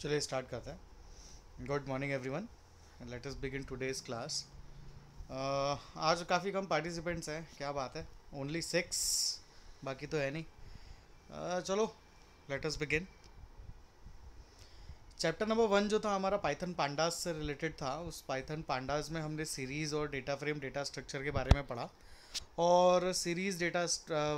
चलिए स्टार्ट करते हैं। Good morning everyone, let us begin today's class. आज काफ़ी कम पार्टिसिपेंट्स हैं, क्या बात है। ओनली 6, बाकी तो है नहीं। चलो let us begin. Chapter number 1 जो था हमारा पाइथन पांडास से रिलेटेड था। उस पाइथन पांडास में हमने सीरीज़ और डेटा फ्रेम डेटा स्ट्रक्चर के बारे में पढ़ा। और सीरीज़ डेटा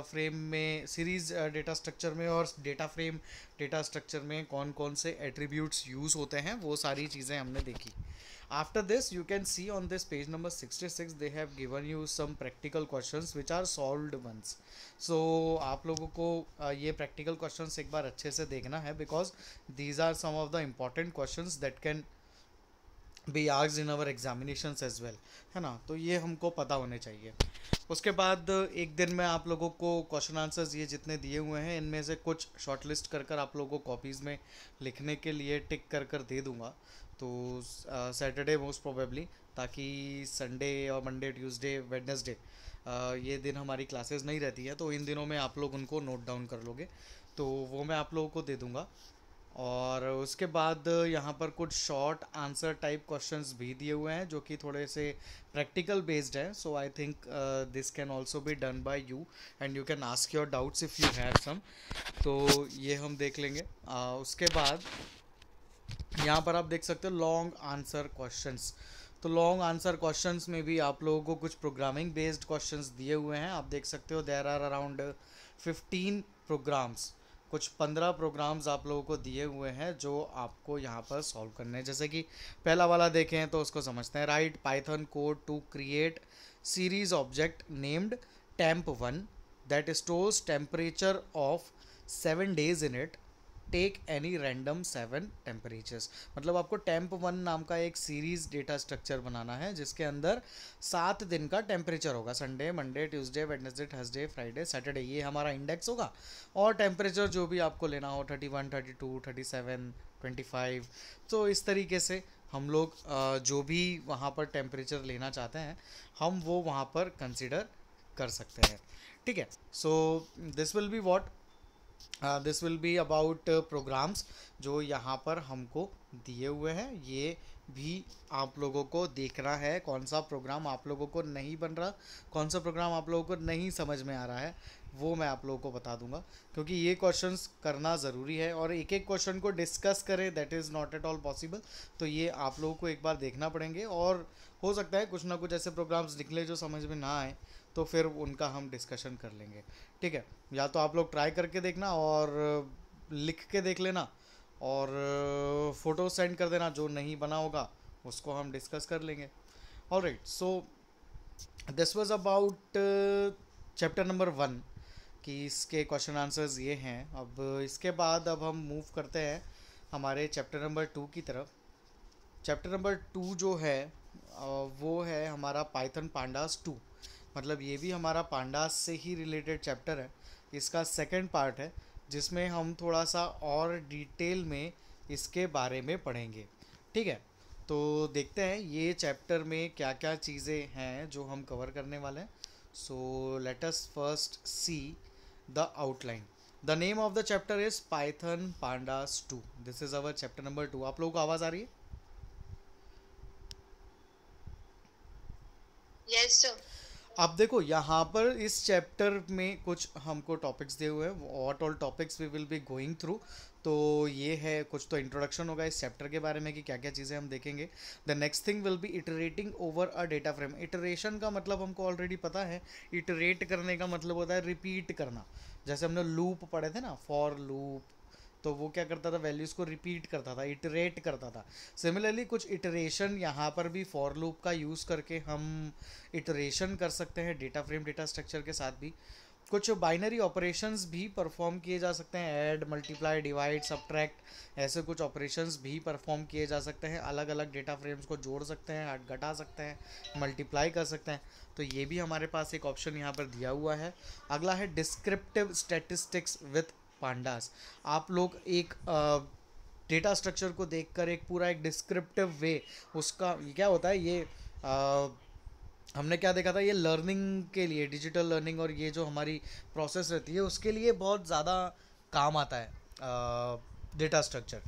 फ्रेम में, सीरीज़ डेटा स्ट्रक्चर में और डेटा फ्रेम डेटा स्ट्रक्चर में कौन कौन से एट्रीब्यूट्स यूज़ होते हैं वो सारी चीज़ें हमने देखी। After this you can see on this page number 66 they have given you some practical questions which are solved ones. So आप लोगों को ये प्रैक्टिकल क्वेश्चंस एक बार अच्छे से देखना है, because these are some of the important questions that can be asked in our examinations as well, है ना। तो ये हमको पता होने चाहिए। उसके बाद एक दिन में आप लोगों को क्वेश्चन आंसर्स ये जितने दिए हुए हैं इनमें से कुछ शॉर्ट लिस्ट कर कर आप लोगों को कॉपीज़ में लिखने के लिए टिक कर कर दे दूँगा। तो सैटरडे मोस्ट प्रोबेबली, ताकि संडे और मंडे ट्यूसडे वेडनेसडे ये दिन हमारी क्लासेस नहीं रहती है, तो इन दिनों में आप लोग उनको नोट डाउन कर लोगे, तो वो मैं आप लोगों को दे दूँगा। और उसके बाद यहाँ पर कुछ शॉर्ट आंसर टाइप क्वेश्चंस भी दिए हुए हैं जो कि थोड़े से प्रैक्टिकल बेस्ड हैं। So I think this can also be done by you and you can ask your doubts if you have some. तो ये हम देख लेंगे। उसके बाद यहाँ पर आप देख सकते हो लॉन्ग आंसर क्वेश्चंस। तो लॉन्ग आंसर क्वेश्चंस में भी आप लोगों को कुछ प्रोग्रामिंग बेस्ड क्वेश्चंस दिए हुए हैं। आप देख सकते हो देयर आर अराउंड 15 प्रोग्राम्स, कुछ 15 प्रोग्राम्स आप लोगों को दिए हुए हैं जो आपको यहाँ पर सॉल्व करने हैं। जैसे कि पहला वाला देखें तो उसको समझते हैं। Write Python code to create series object named temp1 that stores temperature of 7 days in it, take any random 7 temperatures. मतलब आपको टेम्प 1 नाम का एक सीरीज डेटा स्ट्रक्चर बनाना है जिसके अंदर 7 दिन का टेम्परेचर होगा। Sunday, Monday, Tuesday, Wednesday, Thursday, Friday, Saturday, ये हमारा इंडेक्स होगा। और टेम्परेचर जो भी आपको लेना हो 31, 32, 37, 25। तो इस तरीके से हम लोग जो भी वहाँ पर टेम्परेचर लेना चाहते हैं हम वो वहाँ पर कंसिडर कर सकते हैं। ठीक है। So this will be what, this will be about programs जो यहाँ पर हमको दिए हुए हैं। ये भी आप लोगों को देखना है कौन सा प्रोग्राम आप लोगों को नहीं बन रहा, कौन सा प्रोग्राम आप लोगों को नहीं समझ में आ रहा है, वो मैं आप लोगों को बता दूंगा। क्योंकि ये क्वेश्चंस करना ज़रूरी है और एक एक क्वेश्चन को डिस्कस करें that is not at all possible. तो ये आप लोगों को एक बार देखना पड़ेंगे और हो सकता है कुछ ना कुछ ऐसे प्रोग्राम्स निकले जो समझ में ना आए, तो फिर उनका हम डिस्कशन कर लेंगे। ठीक है। या तो आप लोग ट्राई करके देखना और लिख के देख लेना और फ़ोटो सेंड कर देना, जो नहीं बना होगा उसको हम डिस्कस कर लेंगे। Alright, so this was about chapter number 1 कि इसके क्वेश्चन आंसर्स ये हैं। अब इसके बाद अब हम मूव करते हैं हमारे चैप्टर नंबर 2 की तरफ। चैप्टर नंबर 2 जो है वो है हमारा पाइथन पांडास 2। मतलब ये भी हमारा पांडास से ही रिलेटेड चैप्टर है। इसका सेकंड पार्ट है जिसमें हम थोड़ा सा और डिटेल में इसके बारे में पढ़ेंगे। ठीक है। तो देखते हैं ये चैप्टर में क्या क्या चीज़ें हैं जो हम कवर करने वाले हैं। So let us first see the outline. The name of the chapter is Python pandas 2। This is our chapter number 2। आप लोगों को आवाज़ आ रही है? Yes sir. अब देखो यहाँ पर इस चैप्टर में कुछ हमको टॉपिक्स दिए हुए हैं, what all topics we will be going through. तो ये है, कुछ तो इंट्रोडक्शन होगा इस चैप्टर के बारे में कि क्या क्या चीज़ें हम देखेंगे। The next thing will be iterating over a data frame. Iteration का मतलब हमको ऑलरेडी पता है। इटरेट करने का मतलब होता है रिपीट करना। जैसे हमने लूप पढ़े थे ना, फॉर लूप, तो वो क्या करता था, वैल्यूज़ को रिपीट करता था, इटरेट करता था। सिमिलरली कुछ इटरेशन यहाँ पर भी फॉर लूप का यूज़ करके हम इटरेशन कर सकते हैं डेटा फ्रेम डेटा स्ट्रक्चर के साथ भी। कुछ बाइनरी ऑपरेशंस भी परफॉर्म किए जा सकते हैं, ऐड, मल्टीप्लाई, डिवाइड, सब्ट्रैक्ट, ऐसे कुछ ऑपरेशंस भी परफॉर्म किए जा सकते हैं। अलग अलग डेटा फ्रेम्स को जोड़ सकते हैं, घटा सकते हैं, मल्टीप्लाई कर सकते हैं। तो ये भी हमारे पास एक ऑप्शन यहाँ पर दिया हुआ है। अगला है डिस्क्रिप्टिव स्टैटिस्टिक्स विथ पांडास। आप लोग एक डेटा स्ट्रक्चर को देखकर एक पूरा एक डिस्क्रिप्टिव वे, उसका ये क्या होता है, ये हमने क्या देखा था, ये लर्निंग के लिए, डिजिटल लर्निंग और ये जो हमारी प्रोसेस रहती है उसके लिए बहुत ज़्यादा काम आता है डेटा स्ट्रक्चर।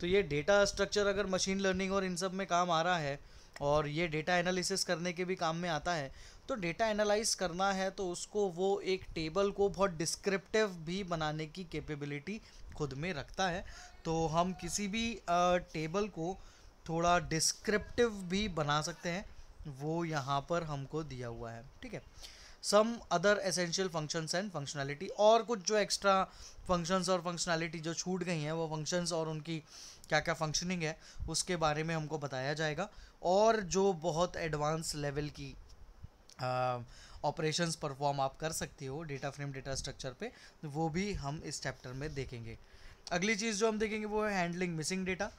तो ये डेटा स्ट्रक्चर अगर मशीन लर्निंग और इन सब में काम आ रहा है और ये डेटा एनालिसिस करने के भी काम में आता है, तो डेटा एनालाइज करना है तो उसको वो एक टेबल को बहुत डिस्क्रिप्टिव भी बनाने की कैपेबिलिटी खुद में रखता है। तो हम किसी भी टेबल को थोड़ा डिस्क्रिप्टिव भी बना सकते हैं, वो यहाँ पर हमको दिया हुआ है, ठीक है। Some other essential functions and functionality, और कुछ जो एक्स्ट्रा फंक्शंस और फंक्शनैलिटी जो छूट गई हैं, वो फंक्शंस और उनकी क्या क्या फंक्शनिंग है उसके बारे में हमको बताया जाएगा। और जो बहुत एडवांस लेवल की ऑपरेशंस परफॉर्म आप कर सकते हो डेटा फ्रेम डेटा स्ट्रक्चर पे, वो भी हम इस चैप्टर में देखेंगे। अगली चीज़ जो हम देखेंगे वो है handling missing data.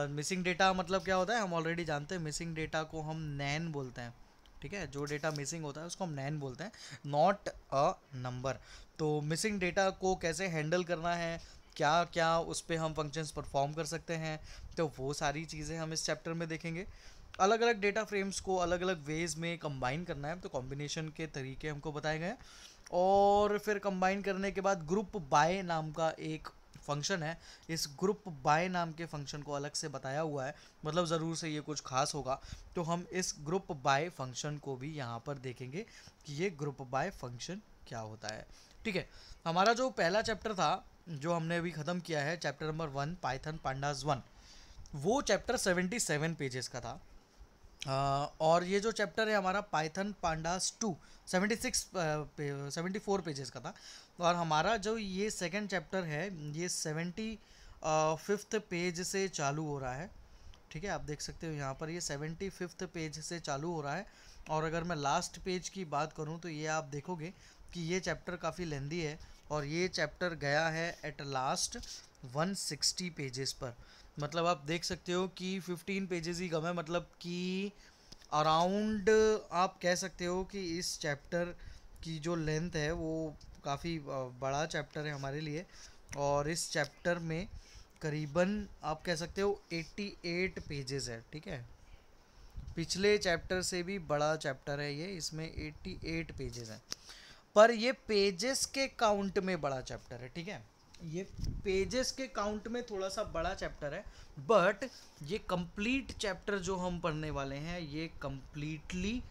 Missing data मतलब क्या होता है, हम ऑलरेडी जानते हैं। मिसिंग डेटा को हम नैन बोलते हैं, ठीक है। जो डेटा मिसिंग होता है उसको हम नैन बोलते हैं, नॉट अ नंबर। तो मिसिंग डेटा को कैसे हैंडल करना है, क्या क्या उस पर हम फंक्शंस परफॉर्म कर सकते हैं, तो वो सारी चीज़ें हम इस चैप्टर में देखेंगे। अलग अलग डेटा फ्रेम्स को अलग अलग वेज में कंबाइन करना है, तो कॉम्बिनेशन के तरीके हमको बताए गए हैं। और फिर कंबाइन करने के बाद ग्रुप बाय नाम का एक फंक्शन है, इस ग्रुप बाय नाम के फंक्शन को अलग से बताया हुआ है, मतलब ज़रूर से ये कुछ खास होगा। तो हम इस ग्रुप बाय फंक्शन को भी यहाँ पर देखेंगे कि ये ग्रुप बाय फंक्शन क्या होता है, ठीक है। हमारा जो पहला चैप्टर था जो हमने अभी ख़त्म किया है, चैप्टर नंबर 1 पाइथन पांडास 1, वो चैप्टर 77 पेजेस का था। और ये जो चैप्टर है हमारा पाइथन पांडास 2 74 पेजेस का था। और हमारा जो ये सेकंड चैप्टर है ये 75th पेज से चालू हो रहा है, ठीक है। आप देख सकते हो यहाँ पर ये 75th पेज से चालू हो रहा है। और अगर मैं लास्ट पेज की बात करूँ तो ये आप देखोगे कि ये चैप्टर काफ़ी लेंदी है, और ये चैप्टर गया है एट लास्ट 160 पेजेस पर। मतलब आप देख सकते हो कि 15 पेजेस ही कम है, मतलब कि अराउंड आप कह सकते हो कि इस चैप्टर की जो लेंथ है वो काफ़ी बड़ा चैप्टर है हमारे लिए। और इस चैप्टर में करीबन आप कह सकते हो 88 पेजेस है, ठीक है। पिछले चैप्टर से भी बड़ा चैप्टर है ये, इसमें 88 पेजेस हैं। पर ये पेजेस के काउंट में बड़ा चैप्टर है, ठीक है। ये पेजेस के काउंट में थोड़ा सा बड़ा चैप्टर है, बट ये कंप्लीट चैप्टर जो हम पढ़ने वाले हैं ये कंप्लीटली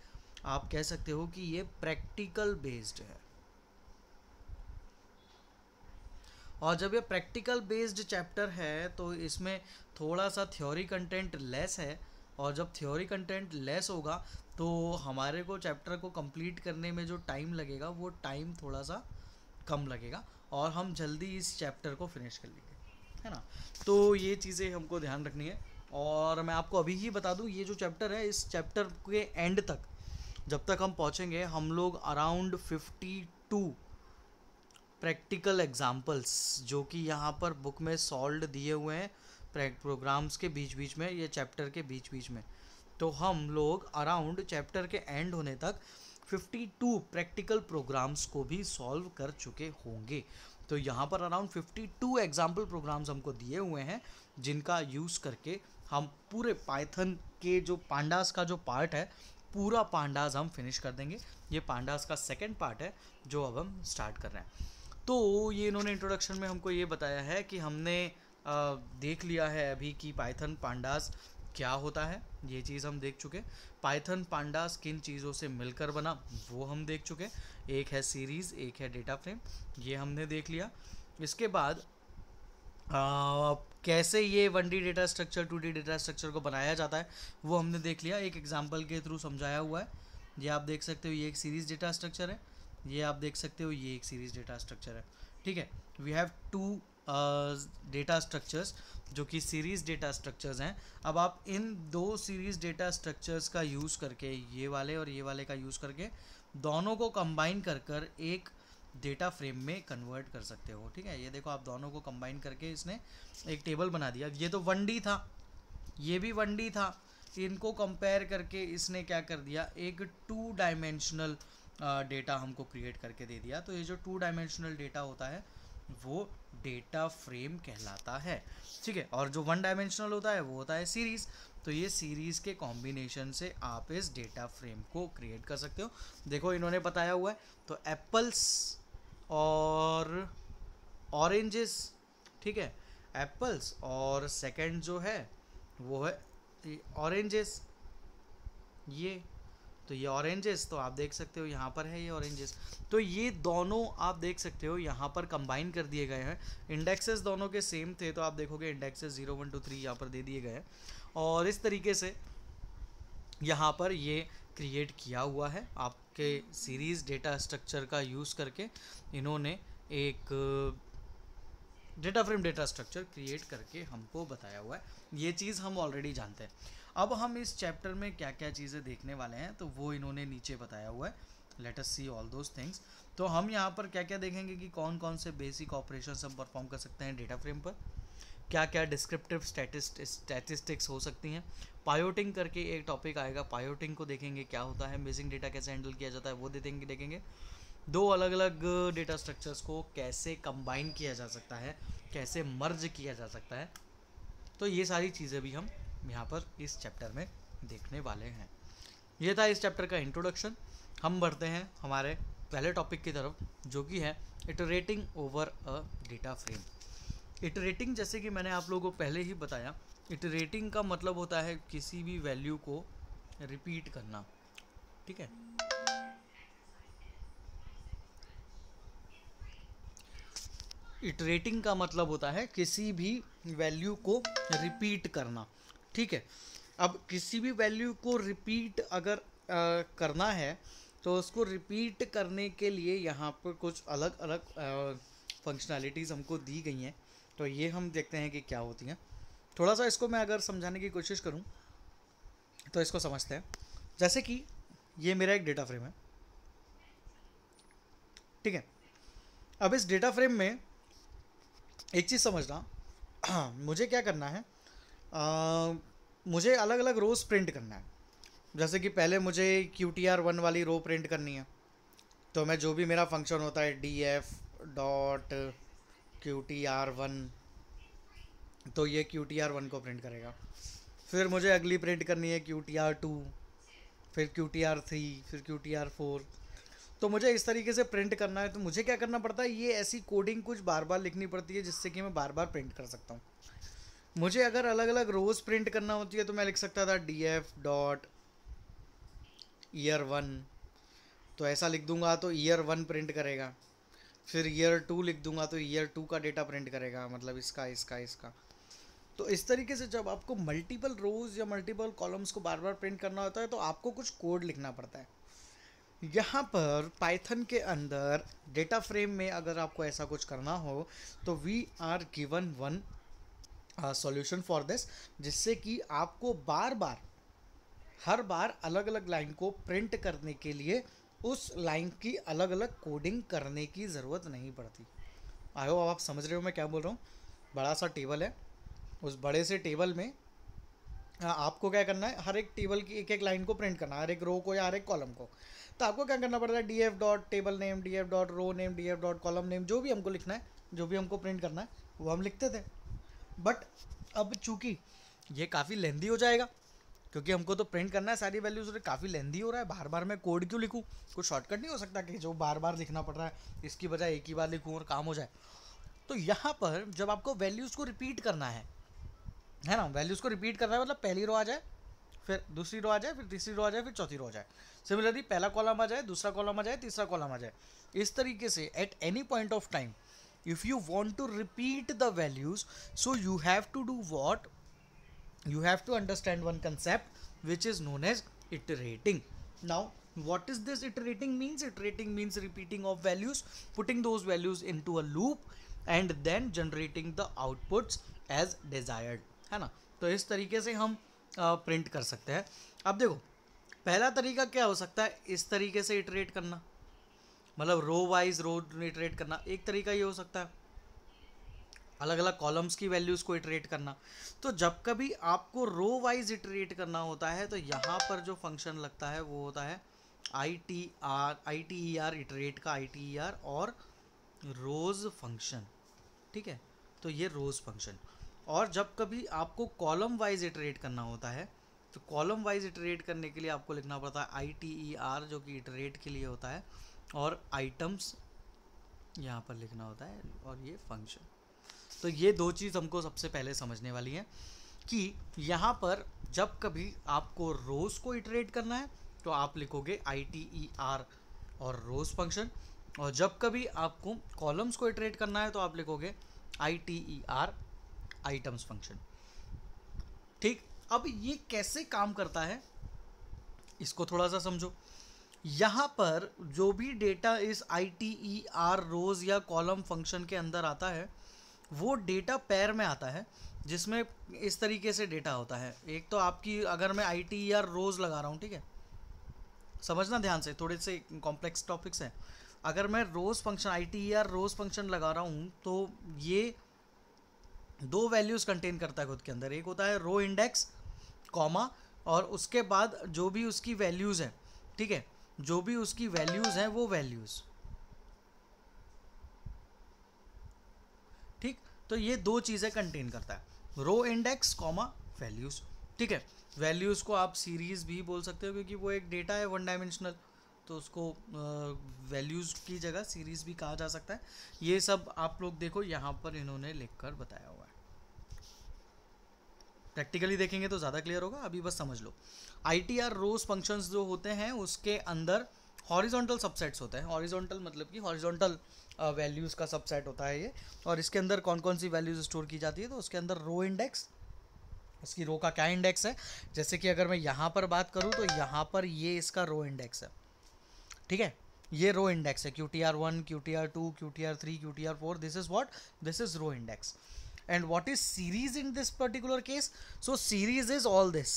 आप कह सकते हो कि ये प्रैक्टिकल बेस्ड है। और जब ये प्रैक्टिकल बेस्ड चैप्टर है तो इसमें थोड़ा सा थ्योरी कंटेंट लेस है, और जब थ्योरी कंटेंट लेस होगा तो हमारे को चैप्टर को कंप्लीट करने में जो टाइम लगेगा वो टाइम थोड़ा सा कम लगेगा, और हम जल्दी इस चैप्टर को फिनिश कर लेंगे, है ना। तो ये चीज़ें हमको ध्यान रखनी है। और मैं आपको अभी ही बता दूं, ये जो चैप्टर है इस चैप्टर के एंड तक जब तक हम पहुंचेंगे हम लोग अराउंड 52 प्रैक्टिकल एग्जाम्पल्स जो कि यहाँ पर बुक में सॉल्व दिए हुए हैं प्रोग्राम्स के बीच बीच में, ये चैप्टर के बीच बीच में, तो हम लोग अराउंड चैप्टर के एंड होने तक 52 प्रैक्टिकल प्रोग्राम्स को भी सॉल्व कर चुके होंगे। तो यहाँ पर अराउंड 52 एग्जाम्पल प्रोग्राम्स हमको दिए हुए हैं जिनका यूज़ करके हम पूरे पाइथन के जो पांडास का जो पार्ट है पूरा पांडास हम फिनिश कर देंगे। ये पांडास का सेकंड पार्ट है जो अब हम स्टार्ट कर रहे हैं। तो ये इन्होंने इंट्रोडक्शन में हमको ये बताया है कि हमने देख लिया है अभी कि पाइथन पांडास क्या होता है, ये चीज़ हम देख चुके। पाइथन पांडास किन चीज़ों से मिलकर बना वो हम देख चुके। एक है सीरीज़, एक है डेटा फ्रेम, ये हमने देख लिया। इसके बाद कैसे ये 1D data structure 2D data structure को बनाया जाता है वो हमने देख लिया, एक एग्जांपल के थ्रू समझाया हुआ है। ये आप देख सकते हो ये एक सीरीज़ डेटा स्ट्रक्चर है, ये आप देख सकते हो ये एक सीरीज़ डेटा स्ट्रक्चर है, ठीक है। We have two data structures जो कि सीरीज़ डेटा स्ट्रक्चर्स हैं। अब आप इन दो सीरीज़ डेटा स्ट्रक्चर्स का यूज़ करके, ये वाले और ये वाले का यूज़ करके दोनों को कंबाइन कर कर एक डेटा फ्रेम में कन्वर्ट कर सकते हो, ठीक है। ये देखो आप दोनों को कंबाइन करके इसने एक टेबल बना दिया। ये तो 1D था, ये भी 1D था, इनको कंपेयर करके इसने क्या कर दिया, एक 2 डायमेंशनल डेटा हमको क्रिएट करके दे दिया। तो ये जो 2 डायमेंशनल डेटा होता है वो डेटा फ्रेम कहलाता है, ठीक है। और जो 1 डायमेंशनल होता है वो होता है सीरीज़। तो ये सीरीज़ के कॉम्बिनेशन से आप इस डेटा फ्रेम को क्रिएट कर सकते हो। देखो इन्होंने बताया हुआ है, तो एप्पल्स और ऑरेंजेस, ठीक है, एप्पल्स, और सेकंड जो है वो है ऑरेंजेस। ये तो ये ऑरेंजेस, तो आप देख सकते हो यहाँ पर है ये ऑरेंजेस। तो ये दोनों आप देख सकते हो यहाँ पर कंबाइन कर दिए गए हैं। इंडेक्सेस दोनों के सेम थे, तो आप देखोगे इंडेक्सेस 0 1 2 3 यहाँ पर दे दिए गए हैं, और इस तरीके से यहाँ पर ये क्रिएट किया हुआ है आपके सीरीज़ डेटा स्ट्रक्चर का यूज़ करके। इन्होंने एक data frame data structure create करके हमको बताया हुआ है। ये चीज़ हम ऑलरेडी जानते हैं। अब हम इस चैप्टर में क्या क्या चीज़ें देखने वाले हैं तो वो इन्होंने नीचे बताया हुआ है। Let us see all those things. तो हम यहाँ पर क्या क्या देखेंगे कि कौन कौन से बेसिक ऑपरेशंस हम परफॉर्म कर सकते हैं डेटा फ्रेम पर, क्या क्या डिस्क्रिप्टिव स्टैटिस्टिक्स हो सकती हैं। पायोटिंग करके एक टॉपिक आएगा, पायोटिंग को देखेंगे क्या होता है, मिसिंग डेटा कैसे हैंडल किया जाता है वो देखेंगे। दो अलग अलग डेटा स्ट्रक्चर्स को कैसे कंबाइन किया जा सकता है, कैसे मर्ज किया जा सकता है, तो ये सारी चीज़ें भी हम यहाँ पर इस चैप्टर में देखने वाले हैं। ये था इस चैप्टर का इंट्रोडक्शन। हम बढ़ते हैं हमारे पहले टॉपिक की तरफ, जो कि है iterating over a data frame. Iterating, जैसे कि मैंने आप लोगों को पहले ही बताया, इटरेटिंग का मतलब होता है किसी भी वैल्यू को रिपीट करना। ठीक है, इटरेटिंग का मतलब होता है किसी भी वैल्यू को रिपीट करना। ठीक है, अब किसी भी वैल्यू को रिपीट अगर करना है तो उसको रिपीट करने के लिए यहाँ पर कुछ अलग अलग फंक्शनैलिटीज़ हमको दी गई हैं। तो ये हम देखते हैं कि क्या होती हैं। थोड़ा सा इसको मैं अगर समझाने की कोशिश करूँ तो इसको समझते हैं। जैसे कि ये मेरा एक डेटा फ्रेम है। ठीक है, अब इस डेटा फ्रेम में एक चीज़ समझना, मुझे क्या करना है, मुझे अलग अलग रोज़ प्रिंट करना है। जैसे कि पहले मुझे QTR1 वाली रो प्रिंट करनी है, तो मैं जो भी मेरा फंक्शन होता है df डॉट QTR1, तो ये QTR1 को प्रिंट करेगा। फिर मुझे अगली प्रिंट करनी है QTR2, फिर QTR3, फिर QTR4। तो मुझे इस तरीके से प्रिंट करना है। तो मुझे क्या करना पड़ता है, ये ऐसी कोडिंग कुछ बार बार लिखनी पड़ती है जिससे कि मैं बार बार प्रिंट कर सकता हूँ। मुझे अगर अलग अलग रोज़ प्रिंट करना होती है तो मैं लिख सकता था df डॉट ईयर1, तो ऐसा लिख दूंगा तो ईयर1 प्रिंट करेगा। फिर ईयर2 लिख दूंगा तो ईयर2 का डेटा प्रिंट करेगा, मतलब इसका इसका इसका। तो इस तरीके से जब आपको मल्टीपल रोज़ या मल्टीपल कॉलम्स को बार बार प्रिंट करना होता है तो आपको कुछ कोड लिखना पड़ता है। यहाँ पर पाइथन के अंदर डेटा फ्रेम में अगर आपको ऐसा कुछ करना हो तो we are given one solution for this, जिससे कि आपको बार बार हर बार अलग अलग लाइन को प्रिंट करने के लिए उस लाइन की अलग अलग कोडिंग करने की ज़रूरत नहीं पड़ती। आई होप आप समझ रहे हो मैं क्या बोल रहा हूँ। बड़ा सा टेबल है, उस बड़े से टेबल में आपको क्या करना है, हर एक टेबल की एक एक लाइन को प्रिंट करना है, हर एक रो को या हर एक कॉलम को। तो आपको क्या करना पड़ता है, df dot table name, df dot row name, df dot column name, जो भी हमको लिखना है, जो भी हमको प्रिंट करना है वो हम लिखते थे। बट अब चूंकि ये काफ़ी लेंदी हो जाएगा, क्योंकि हमको तो प्रिंट करना है सारी वैल्यूज, और काफ़ी लेंदी हो रहा है, बार बार मैं कोड क्यों लिखूँ। कुछ शॉर्टकट नहीं हो सकता कि जो बार बार लिखना पड़ रहा है इसकी बजाय एक ही बार लिखूँ और काम हो जाए। तो यहाँ पर जब आपको वैल्यूज़ को रिपीट करना है ना, वैल्यूज़ को रिपीट करना है, मतलब पहली रो आ जाए, फिर दूसरी रो आ जाए, फिर तीसरी रो आ जाए, फिर चौथी रो आ जाए। सिमिलरली पहला कॉलम आ जाए, दूसरा कॉलम आ जाए, तीसरा कॉलम आ जाए। इस तरीके से at any point of time if you want to repeat the values, so you have to do what, you have to understand one concept which is known as iterating. Now what is this iterating means? Iterating means repeating of values, putting those values into a loop and then generating the outputs as desired, है ना। तो इस तरीके से हम print कर सकते हैं। अब देखो पहला तरीका क्या हो सकता है, इस तरीके से इटरेट करना, मतलब रो वाइज रो इटरेट करना एक तरीका ये हो सकता है, अलग अलग कॉलम्स की वैल्यूज़ को इटरेट करना। तो जब कभी आपको रो वाइज इटरेट करना होता है तो यहाँ पर जो फंक्शन लगता है वो होता है ITER, इटरेट का ITER और रोज़ फंक्शन। ठीक है, तो ये रोज़ फंक्शन। और जब कभी आपको कॉलम वाइज इटरेट करना होता है तो कॉलम वाइज इटरेट करने के लिए आपको लिखना पड़ता है ITER, जो कि इटरेट के लिए होता है, और आइटम्स यहाँ पर लिखना होता है, और ये फंक्शन। तो ये दो चीज़ हमको सबसे पहले समझने वाली है कि यहाँ पर जब कभी आपको रोज़ को इटरेट करना है तो आप लिखोगे ITER और रोज़ फंक्शन, और जब कभी आपको कॉलम्स को इटरेट करना है तो आप लिखोगे ITER आइटम्स फंक्शन। ठीक, अब ये कैसे काम करता है इसको थोड़ा सा समझो। यहाँ पर जो भी डेटा इस ITER रोज़ या कॉलम फंक्शन के अंदर आता है वो डेटा पैर में आता है, जिसमें इस तरीके से डेटा होता है। एक तो आपकी, अगर मैं ITER रोज़ लगा रहा हूँ, ठीक है, समझना ध्यान से, थोड़े से कॉम्प्लेक्स टॉपिक्स हैं। अगर मैं रोज़ फंक्शन ITER रोज़ फंक्शन लगा रहा हूँ तो ये दो वैल्यूज़ कंटेन करता है खुद के अंदर। एक होता है रो इंडेक्स कॉमा, और उसके बाद जो भी उसकी वैल्यूज़ हैं, ठीक है, जो भी उसकी वैल्यूज़ हैं वो वैल्यूज़, ठीक। तो ये दो चीज़ें कंटेन करता है, रो इंडेक्स कॉमा वैल्यूज़, ठीक है। वैल्यूज़ को आप सीरीज़ भी बोल सकते हो क्योंकि वो एक डेटा है वन डायमेंशनल, तो उसको वैल्यूज़ की जगह सीरीज़ भी कहा जा सकता है। ये सब आप लोग देखो यहाँ पर इन्होंने लिखकर बताया हुआ है, प्रैक्टिकली देखेंगे तो ज़्यादा क्लियर होगा, अभी बस समझ लो। ITR रोज़ फंक्शंस जो होते हैं उसके अंदर हॉरिजॉन्टल सबसेट्स होते हैं। हॉरिजॉन्टल मतलब कि हॉरिजॉन्टल वैल्यूज़ का सबसेट होता है ये, और इसके अंदर कौन कौन सी वैल्यूज़ स्टोर की जाती है, तो उसके अंदर रो इंडेक्स, उसकी रो का क्या इंडेक्स है, जैसे कि अगर मैं यहाँ पर बात करूँ तो यहाँ पर ये इसका रो इंडेक्स है, ठीक है, ये रो इंडेक्स है QTR1, QTR2, QTR3, QTR4, this is what, this is row index. And what is series in this particular case? So series is all this.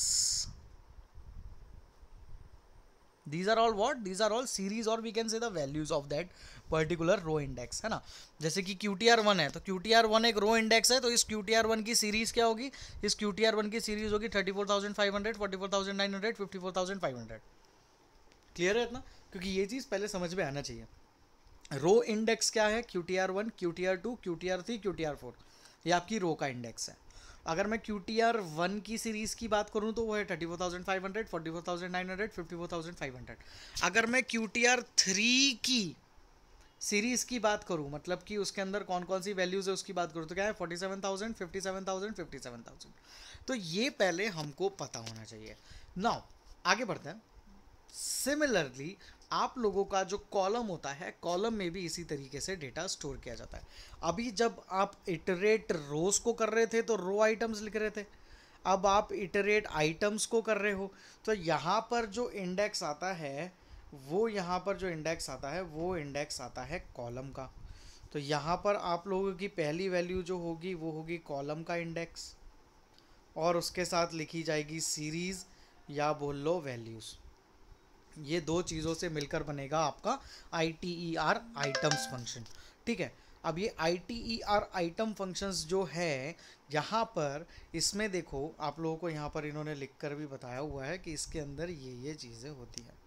These are all what? These are all series, or we can say the values of that particular row index, है ना। जैसे कि QTR1 है तो QTR1 एक row index है, तो इस QTR1 की सीरीज क्या होगी, इस QTR1 की सीरीज होगी 34,500, 44,900, 54,500। क्लियर है इतना, क्योंकि ये चीज़ पहले समझ में आना चाहिए। रो इंडेक्स क्या है, QTR1, QTR2, QTR3, QTR4, ये आपकी रो का इंडेक्स है। अगर मैं QTR1 की सीरीज़ की बात करूँ तो वो है 34,500, 44,900, 54,500। अगर मैं QTR3 की सीरीज़ की बात करूँ, मतलब कि उसके अंदर कौन कौन सी वैल्यूज़ है उसकी बात करूँ, तो क्या है 47,000, 57,000, 57,000। तो ये पहले हमको पता होना चाहिए। नाउ आगे बढ़ते हैं। सिमिलरली आप लोगों का जो कॉलम होता है, कॉलम में भी इसी तरीके से डेटा स्टोर किया जाता है। अभी जब आप इटरेट रोज को कर रहे थे तो रो आइटम्स लिख रहे थे, अब आप इटरेट आइटम्स को कर रहे हो तो यहाँ पर जो इंडेक्स आता है वो, यहाँ पर जो इंडेक्स आता है वो इंडेक्स आता है कॉलम का। तो यहाँ पर आप लोगों की पहली वैल्यू जो होगी वो होगी कॉलम का इंडेक्स, और उसके साथ लिखी जाएगी सीरीज़ या बोल लो वैल्यूज़। ये दो चीज़ों से मिलकर बनेगा आपका ITER आइटम्स फंक्शन, ठीक है। अब ये ITER आइटम फंक्शंस जो है यहाँ पर, इसमें देखो आप लोगों को यहाँ पर इन्होंने लिखकर भी बताया हुआ है कि इसके अंदर ये चीज़ें होती हैं,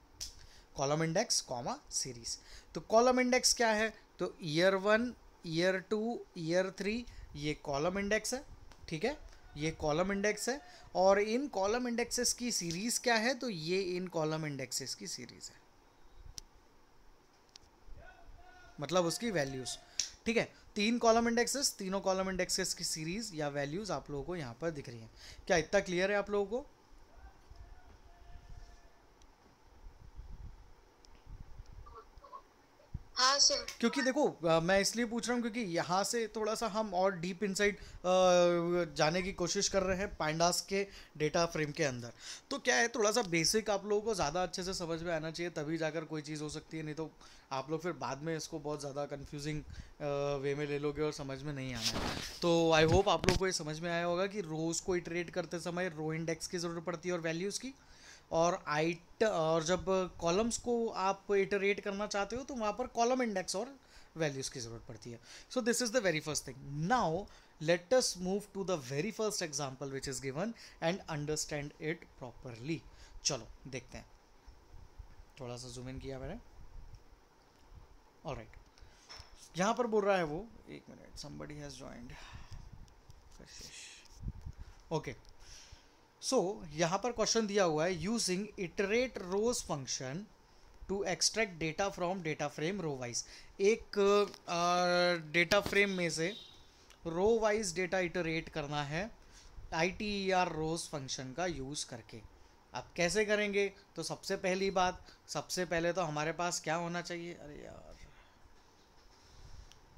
कॉलम इंडेक्स कॉमा सीरीज। तो कॉलम इंडेक्स क्या है, तो ईयर 1, ईयर 2, ईयर 3 ये कॉलम इंडेक्स है, ठीक है, ये कॉलम इंडेक्स है। और इन कॉलम इंडेक्सेस की सीरीज क्या है, तो ये इन कॉलम इंडेक्सेस की सीरीज है, मतलब उसकी वैल्यूज, ठीक है। तीन कॉलम इंडेक्सेस, तीनों कॉलम इंडेक्सेस की सीरीज या वैल्यूज आप लोगों को यहाँ पर दिख रही हैं। क्या इतना क्लियर है आप लोगों को? हाँ सर। क्योंकि देखो मैं इसलिए पूछ रहा हूँ क्योंकि यहाँ से थोड़ा सा हम और डीप इनसाइड जाने की कोशिश कर रहे हैं पांडास के डेटा फ्रेम के अंदर। तो क्या है, थोड़ा सा बेसिक आप लोगों को ज़्यादा अच्छे से समझ में आना चाहिए, तभी जाकर कोई चीज़ हो सकती है, नहीं तो आप लोग फिर बाद में इसको बहुत ज़्यादा कन्फ्यूजिंग वे में ले लोगे और समझ में नहीं आना है। तो आई होप आप लोग को ये समझ में आया होगा कि रोज़ को इटरेट करते समय रो इंडेक्स की ज़रूरत पड़ती है और वैल्यूज़ की, और जब कॉलम्स को आप इटरेट करना चाहते हो तो वहाँ पर कॉलम इंडेक्स और वैल्यूज़ की ज़रूरत पड़ती है। So this is the very first thing. Now let us move to the very first example which is given and understand it properly. चलो देखते हैं, थोड़ा सा जूम इन किया मैंने। ऑलराइट, यहाँ पर बोल रहा है वो, एक minute, somebody has joined, okay. So यहाँ पर क्वेश्चन दिया हुआ है, using iterate rose function to extract data from data frame row wise. एक डेटा फ्रेम में से रो वाइज डेटा इटरेट करना है ITER रोज फंक्शन का यूज़ करके। अब कैसे करेंगे? तो सबसे पहली बात, सबसे पहले तो हमारे पास क्या होना चाहिए, अरे यार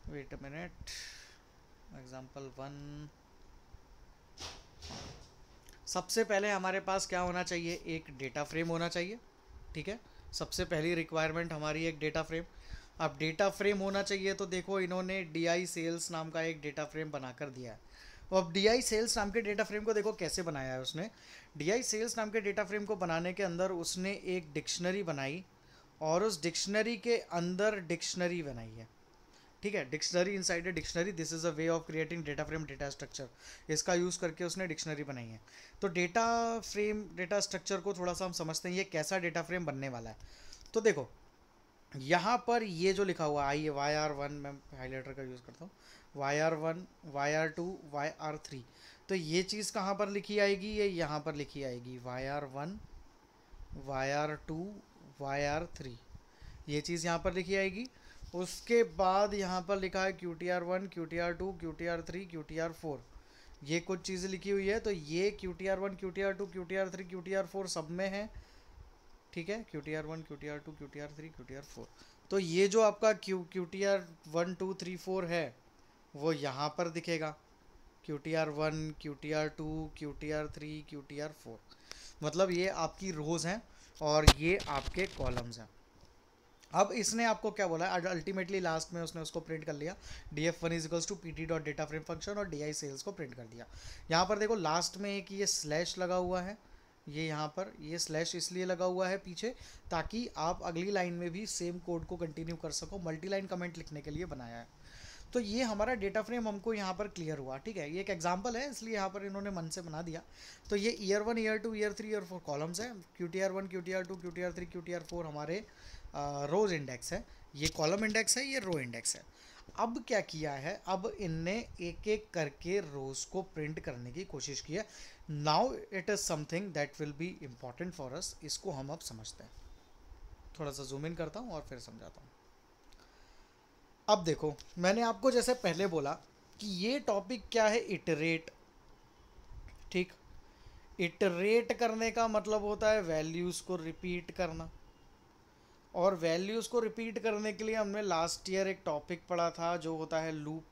वेट अ मिनट, एग्जाम्पल 1, सबसे पहले हमारे पास क्या होना चाहिए, एक डेटा फ्रेम होना चाहिए। ठीक है, सबसे पहली रिक्वायरमेंट हमारी एक डेटा फ्रेम। अब डेटा फ्रेम होना चाहिए तो देखो इन्होंने DI सेल्स नाम का एक डेटा फ्रेम बनाकर दिया है। तो अब DI सेल्स नाम के डेटा फ्रेम को देखो कैसे बनाया है उसने। DI सेल्स नाम के डेटा फ्रेम को बनाने के अंदर उसने एक डिक्शनरी बनाई और उस डिक्शनरी के अंदर डिक्शनरी बनाई है। ठीक है, dictionary inside a dictionary, this is a way of creating data frame data structure. इसका यूज़ करके उसने डिक्शनरी बनाई है। तो डेटा फ्रेम डेटा स्ट्रक्चर को थोड़ा सा हम समझते हैं, ये कैसा डेटा फ्रेम बनने वाला है। तो देखो यहाँ पर ये जो लिखा हुआ है YR1, मैं हाईलाइटर का यूज़ करता हूँ, YR1 YR2 YR3, तो ये चीज़ कहाँ पर लिखी आएगी, ये यहाँ पर लिखी आएगी YR1 YR2 YR3, ये चीज़ यहाँ पर लिखी आएगी। उसके बाद यहाँ पर लिखा है QTR1 QTR2 QTR3 QTR4, ये कुछ चीज़ें लिखी हुई है। तो ये QTR1 QTR2 QTR3 QTR4 सब में है। ठीक है, QTR1 QTR2 QTR3 QTR4, तो ये जो आपका QTR1 2 3 4 है वो यहाँ पर दिखेगा, QTR1 QTR2 QTR3 QTR4, मतलब ये आपकी रोज़ हैं और ये आपके कॉलम्स हैं। अब इसने आपको क्या बोला है, अल्टीमेटली लास्ट में उसने उसको प्रिंट कर लिया, df1 equals to pt.dataFrame function और DI सेल्स को प्रिंट कर दिया। यहाँ पर देखो लास्ट में एक ये स्लैश लगा हुआ है, ये यहाँ पर ये स्लैश इसलिए लगा हुआ है पीछे ताकि आप अगली लाइन में भी सेम कोड को कंटिन्यू कर सको, मल्टी लाइन कमेंट लिखने के लिए बनाया है। तो ये हमारा डेटा फ्रेम हमको यहाँ पर क्लियर हुआ। ठीक है, ये एक एग्जांपल है इसलिए यहाँ पर इन्होंने मन से बना दिया। तो ये year 1 year 2 year 3 year 4 columns हैं, QTR1 QTR2 QTR3 QTR4 हमारे रोज इंडेक्स है, ये कॉलम इंडेक्स है, ये रो इंडेक्स है। अब क्या किया है, अब इनने एक एक करके रोज को प्रिंट करने की कोशिश की है। Now it is something that will be important for us, इसको हम अब समझते हैं। थोड़ा सा जूम इन करता हूँ और फिर समझाता हूँ। अब देखो मैंने आपको जैसे पहले बोला कि ये टॉपिक क्या है, इटरेट। ठीक, इटरेट करने का मतलब होता है वैल्यूज़ को रिपीट करना, और वैल्यूज़ को रिपीट करने के लिए हमने लास्ट ईयर एक टॉपिक पढ़ा था जो होता है लूप,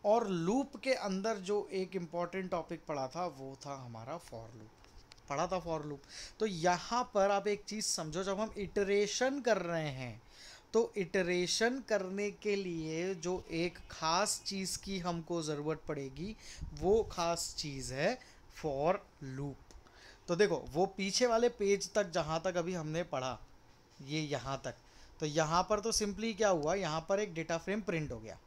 और लूप के अंदर जो एक इम्पॉर्टेंट टॉपिक पढ़ा था वो था हमारा फॉर लूप, पढ़ा था फॉर लूप। तो यहाँ पर आप एक चीज़ समझो, जब हम इटरेशन कर रहे हैं तो इटरेशन करने के लिए जो एक ख़ास चीज़ की हमको ज़रूरत पड़ेगी वो ख़ास चीज़ है फॉर लूप। तो देखो वो पीछे वाले पेज तक जहाँ तक अभी हमने पढ़ा, ये यहाँ तक, तो यहाँ पर तो सिंपली क्या हुआ, यहाँ पर एक डेटा फ्रेम प्रिंट हो गया।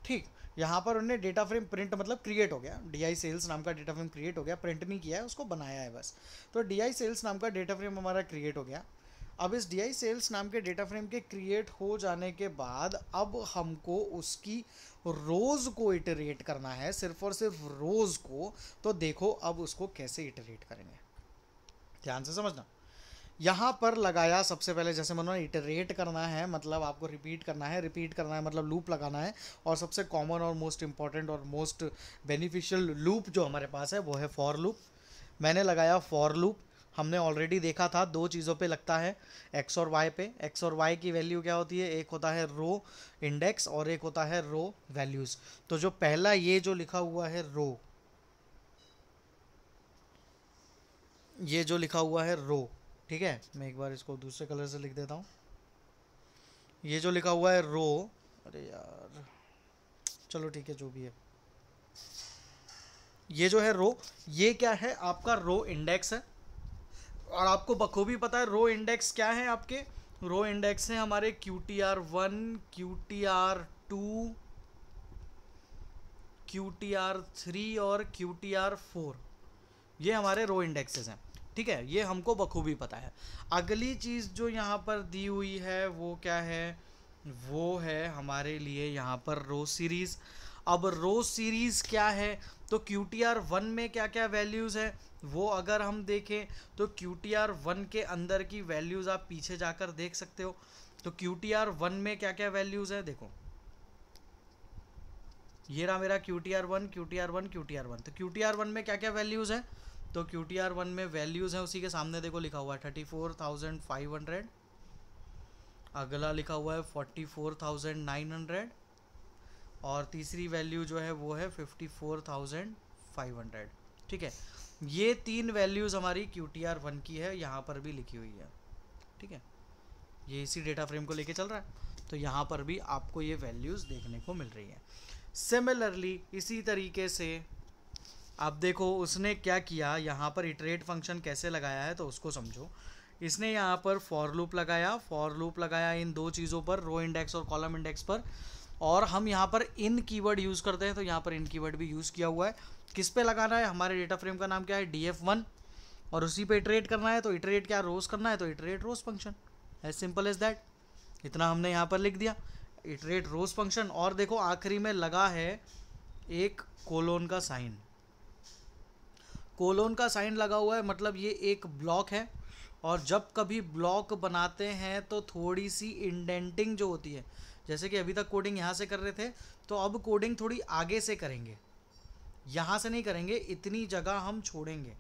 ठीक, यहाँ पर उन्होंने डेटा फ्रेम प्रिंट मतलब क्रिएट हो गया, DI सेल्स नाम का डेटा फ्रेम क्रिएट हो गया, प्रिंट नहीं किया है, उसको बनाया है बस। तो DI सेल्स नाम का डेटा फ्रेम हमारा क्रिएट हो गया। अब इस DI सेल्स नाम के डेटा फ्रेम के क्रिएट हो जाने के बाद अब हमको उसकी रोज़ को इटरेट करना है, सिर्फ और सिर्फ रोज़ को। तो देखो अब उसको कैसे इटरेट करेंगे, ध्यान से समझना। यहाँ पर लगाया सबसे पहले, जैसे मैंने इटरेट करना है मतलब आपको रिपीट करना है, रिपीट करना है मतलब लूप लगाना है, और सबसे कॉमन और मोस्ट इंपॉर्टेंट और मोस्ट बेनिफिशियल लूप जो हमारे पास है वो है फॉर लूप। मैंने लगाया फॉर लूप, हमने ऑलरेडी देखा था दो चीज़ों पे लगता है, एक्स और वाई पे। एक्स और वाई की वैल्यू क्या होती है, एक होता है रो इंडेक्स और एक होता है रो वैल्यूज़। तो जो पहला ये जो लिखा हुआ है रो, ये जो लिखा हुआ है रो, ठीक है, मैं एक बार इसको दूसरे कलर से लिख देता हूँ। ये जो लिखा हुआ है रो, अरे यार चलो ठीक है जो भी है, ये जो है रो, ये क्या है आपका रो इंडेक्स है। और आपको बखूबी पता है रो इंडेक्स क्या है, आपके रो इंडेक्स है हमारे QTR1 QTR2 QTR3 और QTR4, ये हमारे रो इंडेक्सेस हैं। ठीक है, ये हमको बखूबी पता है। अगली चीज़ जो यहाँ पर दी हुई है वो क्या है, वो है हमारे लिए यहाँ पर रो सीरीज़। अब रो सीरीज़ क्या है, तो QTR1 में क्या क्या वैल्यूज़ है वो अगर हम देखें तो QTR1 के अंदर की वैल्यूज़ आप पीछे जाकर देख सकते हो। तो QTR1 में क्या क्या वैल्यूज़ है देखो, ये रहा मेरा QTR1 QTR1 QTR1। तो QTR1 में क्या क्या वैल्यूज़ हैं, तो QTR1 में वैल्यूज़ हैं उसी के सामने देखो लिखा हुआ है 34,500, अगला लिखा हुआ है 44,900 और तीसरी वैल्यू जो है वो है 54,500। ठीक है, ये 3 वैल्यूज़ हमारी QTR1 की है, यहाँ पर भी लिखी हुई है। ठीक है, ये इसी डेटा फ्रेम को लेके चल रहा है, तो यहाँ पर भी आपको ये वैल्यूज़ देखने को मिल रही है। सिमिलरली इसी तरीके से आप देखो उसने क्या किया, यहाँ पर इटरेट फंक्शन कैसे लगाया है तो उसको समझो। इसने यहाँ पर फॉर लूप लगाया इन दो चीज़ों पर, रो इंडेक्स और कॉलम इंडेक्स पर, और हम यहाँ पर इन कीवर्ड यूज़ करते हैं तो यहाँ पर इन कीवर्ड भी यूज़ किया हुआ है। किस पे लगाना है, हमारे डेटा फ्रेम का नाम क्या है DF1, और उसी पे इटरेट करना है, तो इटरेट क्या रोज करना है, तो iterate rose function, as simple as that. इतना हमने यहाँ पर लिख दिया, इटरेट रोज फंक्शन। और देखो आखिरी में लगा है एक कोलोन का साइन, कोलोन का साइन लगा हुआ है, मतलब ये एक ब्लॉक है, और जब कभी ब्लॉक बनाते हैं तो थोड़ी सी इंडेंटिंग जो होती है, जैसे कि अभी तक कोडिंग यहाँ से कर रहे थे तो अब कोडिंग थोड़ी आगे से करेंगे, यहाँ से नहीं करेंगे, इतनी जगह हम छोड़ेंगे।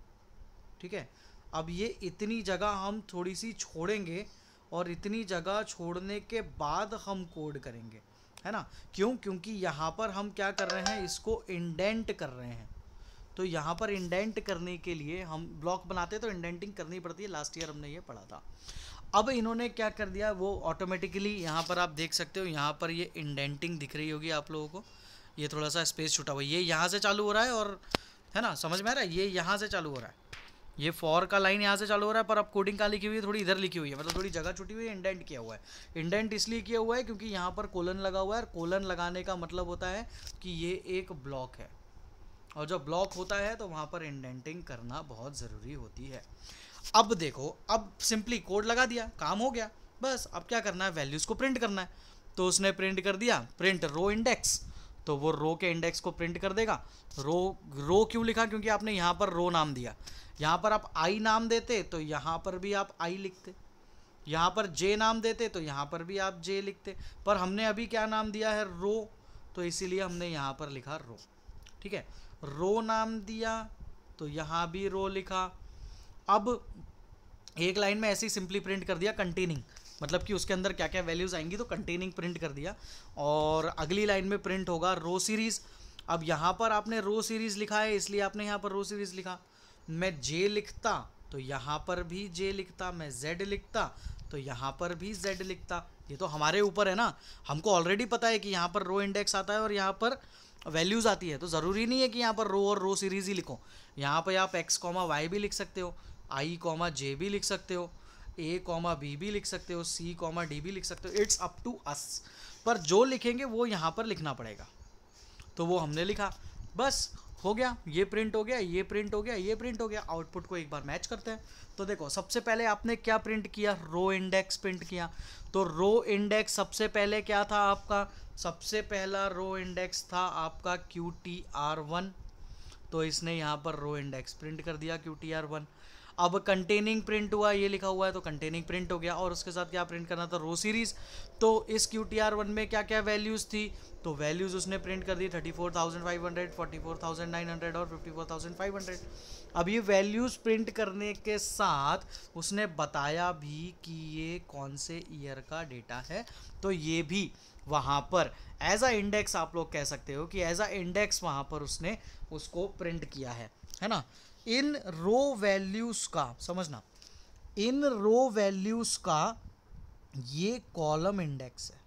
ठीक है, अब ये इतनी जगह हम थोड़ी सी छोड़ेंगे और इतनी जगह छोड़ने के बाद हम कोड करेंगे, है ना। क्यों, क्योंकि यहाँ पर हम क्या कर रहे हैं, इसको इंडेंट कर रहे हैं। तो यहाँ पर इंडेंट करने के लिए हम ब्लॉक बनाते हैं तो इंडेंटिंग करनी पड़ती है, लास्ट ईयर हमने ये पढ़ा था। अब इन्होंने क्या कर दिया, वो ऑटोमेटिकली यहाँ पर आप देख सकते हो, यहाँ पर ये इंडेंटिंग दिख रही होगी आप लोगों को, ये थोड़ा सा स्पेस छूटा हुआ है, ये यहाँ से चालू हो रहा है, और है ना, समझ में आ रहा है, ये यहाँ से चालू हो रहा है, ये फॉर का लाइन यहाँ से चालू हो रहा है, पर अब कोडिंग कहाँ लिखी हुई है, थोड़ी इधर लिखी हुई है, मतलब थोड़ी जगह छुटी हुई है, इंडेंट किया हुआ है। इंडेंट इसलिए किया हुआ है क्योंकि यहाँ पर कोलन लगा हुआ है, और कोलन लगाने का मतलब होता है कि ये एक ब्लॉक है, और जब ब्लॉक होता है तो वहाँ पर इंडेंटिंग करना बहुत ज़रूरी होती है। अब देखो, अब सिंपली कोड लगा दिया, काम हो गया, बस अब क्या करना है, वैल्यूज़ को प्रिंट करना है। तो उसने प्रिंट कर दिया, प्रिंट रो इंडेक्स, तो वो रो के इंडेक्स को प्रिंट कर देगा। रो क्यों लिखा, क्योंकि आपने यहाँ पर रो नाम दिया, यहाँ पर आप आई नाम देते तो यहाँ पर भी आप आई लिखते, यहाँ पर जे नाम देते तो यहाँ पर भी आप जे लिखते, पर हमने अभी क्या नाम दिया है, रो, तो इसीलिए हमने यहाँ पर लिखा रो। ठीक है, रो नाम दिया तो यहाँ भी रो लिखा। अब एक लाइन में ऐसे ही सिंपली प्रिंट कर दिया कंटेनिंग, मतलब कि उसके अंदर क्या क्या वैल्यूज़ आएंगी, तो कंटेनिंग प्रिंट कर दिया, और अगली लाइन में प्रिंट होगा रो सीरीज़। अब यहाँ पर आपने रो सीरीज़ लिखा है इसलिए आपने यहाँ पर रो सीरीज़ लिखा। मैं जे लिखता तो यहाँ पर भी जे लिखता, मैं जेड लिखता तो यहाँ पर भी जेड लिखता। ये तो हमारे ऊपर है ना, हमको ऑलरेडी पता है कि यहाँ पर रो इंडेक्स आता है और यहाँ पर वैल्यूज़ आती है, तो ज़रूरी नहीं है कि यहाँ पर रो और रो सीरीज़ ही लिखो, यहाँ पर आप x, y भी लिख सकते हो, i, j भी लिख सकते हो, a, b भी लिख सकते हो, c, d भी लिख सकते हो, इट्स अप टू अस, पर जो लिखेंगे वो यहाँ पर लिखना पड़ेगा। तो वो हमने लिखा, बस हो गया, ये प्रिंट हो गया, ये प्रिंट हो गया, ये प्रिंट हो गया। आउटपुट को एक बार मैच करते हैं, तो देखो सबसे पहले आपने क्या प्रिंट किया, रो इंडेक्स प्रिंट किया। तो रो इंडेक्स सबसे पहले क्या था आपका, सबसे पहला रो इंडेक्स था आपका QTR1, तो इसने यहाँ पर रो इंडेक्स प्रिंट कर दिया QTR1। अब कंटेनिंग प्रिंट हुआ, ये लिखा हुआ है तो कंटेनिंग प्रिंट हो गया, और उसके साथ क्या प्रिंट करना था, रो सीरीज़। तो इस QTR1 में क्या क्या वैल्यूज़ थी, तो वैल्यूज़ उसने प्रिंट कर दी 34,500, 44,900 और 54,500। अब ये वैल्यूज़ प्रिंट करने के साथ उसने बताया भी कि ये कौन से ईयर का डेटा है, तो ये भी वहाँ पर एज अ इंडेक्स आप लोग कह सकते हो कि एज अ इंडेक्स वहाँ पर उसने उसको प्रिंट किया है ना। इन रो वैल्यूज़ का समझना, इन रो वैल्यूज़ का ये कॉलम इंडेक्स है,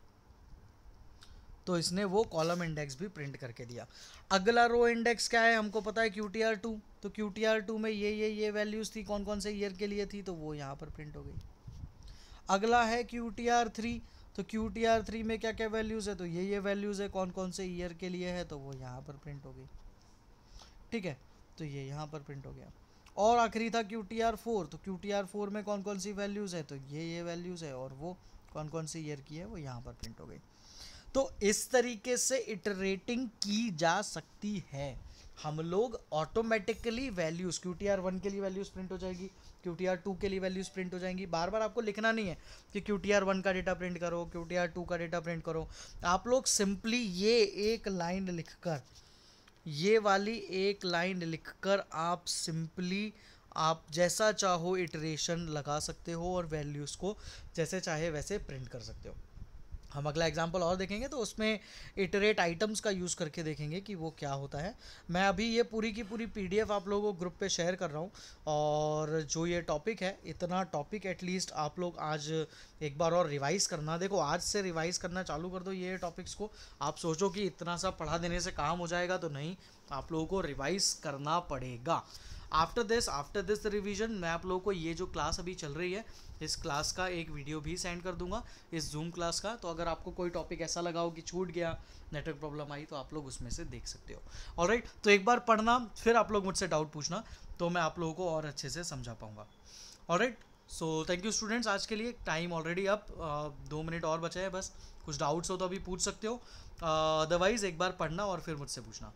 तो इसने वो कॉलम इंडेक्स भी प्रिंट करके दिया। अगला रो इंडेक्स क्या है, हमको पता है QTR2, तो QTR2 में ये वैल्यूज़ थी, कौन कौन से ईयर के लिए थी, तो वो यहाँ पर प्रिंट हो गई। अगला है QTR3, तो QTR3 में क्या क्या वैल्यूज़ है, तो ये वैल्यूज़ है, कौन कौन से ईयर के लिए है, तो वो यहाँ पर प्रिंट हो गई। ठीक है, तो ये यहाँ पर प्रिंट हो गया। और आखिरी था QTR4, तो QTR4 में कौन कौन सी वैल्यूज़ है, तो ये वैल्यूज़ है, और वो कौन कौन सी ईयर की है वो यहाँ पर प्रिंट हो गई। तो इस तरीके से इटरेटिंग की जा सकती है। हम लोग ऑटोमेटिकली वैल्यूज़ QTR 1 के लिए वैल्यूज़ प्रिंट हो जाएगी, QTR 2 के लिए वैल्यूज़ प्रिंट हो जाएंगी। बार बार आपको लिखना नहीं है कि QTR 1 का डेटा प्रिंट करो, QTR 2 का डेटा प्रिंट करो। आप लोग सिंपली ये एक लाइन लिखकर, ये वाली एक लाइन लिखकर आप सिंपली आप जैसा चाहो इटरेशन लगा सकते हो और वैल्यूज़ को जैसे चाहे वैसे प्रिंट कर सकते हो। हम अगला एग्जांपल और देखेंगे तो उसमें इटरेट आइटम्स का यूज़ करके देखेंगे कि वो क्या होता है। मैं अभी ये पूरी की पूरी PDF आप लोगों को ग्रुप पे शेयर कर रहा हूँ, और जो ये टॉपिक है, इतना टॉपिक एटलीस्ट आप लोग आज एक बार और रिवाइज़ करना। देखो, आज से रिवाइज़ करना चालू कर दो ये टॉपिक्स को। आप सोचो कि इतना सा पढ़ा देने से काम हो जाएगा, तो नहीं, आप लोगों को रिवाइज़ करना पड़ेगा। आफ्टर दिस रिवीजन मैं आप लोगों को ये जो क्लास अभी चल रही है, इस क्लास का एक वीडियो भी सेंड कर दूंगा, इस जूम क्लास का। तो अगर आपको कोई टॉपिक ऐसा लगा हो कि छूट गया, नेटवर्क प्रॉब्लम आई, तो आप लोग उसमें से देख सकते हो। ऑलराइट, तो एक बार पढ़ना, फिर आप लोग मुझसे डाउट पूछना, तो मैं आप लोगों को और अच्छे से समझा पाऊंगा। Alright, so thank you students. आज के लिए टाइम ऑलरेडी अप, 2 मिनट और बचे हैं बस। कुछ डाउट्स हो तो अभी पूछ सकते हो, अदरवाइज़ एक बार पढ़ना और फिर मुझसे पूछना।